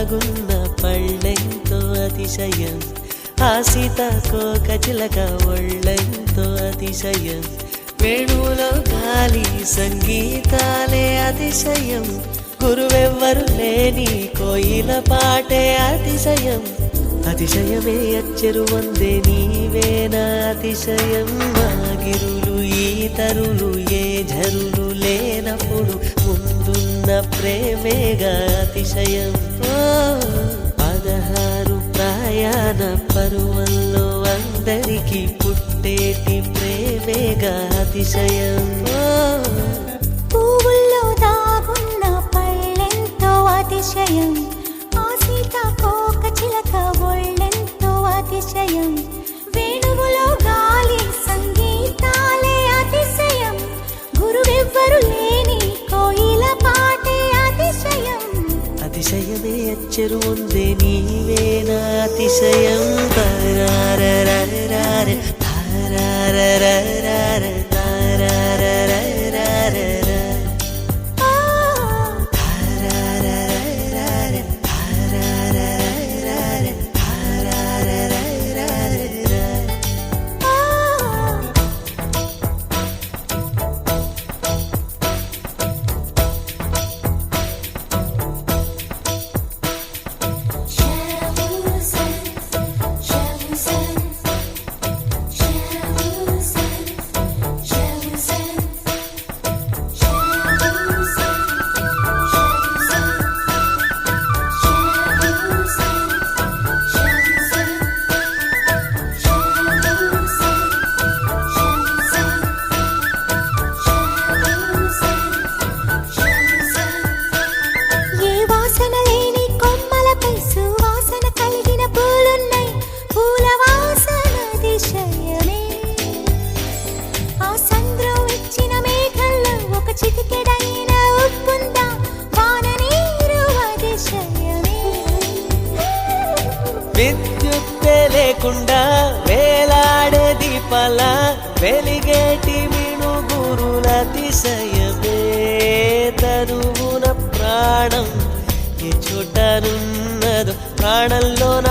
దాగున్న పళ్ళెంతో అతిశయం, ఆ సీతాకోకచిలక ఒళ్ళెంతో అతిశయం, వేణువులో గాలి సంగీతాలే అతిశయం, గురువెవ్వరు లేని కోయిల పాటే అతిశయం, అతిశయమే అచ్చెరు వందే నీవేనా అతిశయం, మాగిరులు ఈతరులు ఏ ఝరులు లేనప్పుడు ముందున్న ప్రేమేగా అతిశయం. 16 ప్రయాణ పరువల్లో అందరికీ పుట్టేటి ప్రేమేగా అతిశయం. పువ్వుల్లో దాగున్న పళ్ళెంతో అతిశయం, ఆ సీతాకోకచిలక ఒళ్ళెంతో అతిశయం, వేణువులో గాలి సంగీతాలే అతిశయం, గురువెవ్వరు లేని కోయిల పాటే అతిశయం, అతిశయమే అచ్చెరు వందే నీవేనా అతిశయం. తారారరరర, తారారరరర, తారారరరర, తారారరరర, తారారరరర, తారారరరర. ఏ వాసన లేని కొమ్మలపై సువాసన కలిగిన పూలున్నాయి, పూల వాసన అతిశయమే, ఆ సంద్రం ఇచ్చిన మేఘల్లో ఒక చిటికెడైన ఉప్పుందా, వాన నీరు అతిశయమే. విద్యుత్తే లేకుండా వేలాడే దీపాల వెలిగేటి మిణుగురుల అతిశయమే, తనువున ప్రాణం ఏ చోటనున్నదో ప్రాణంలోన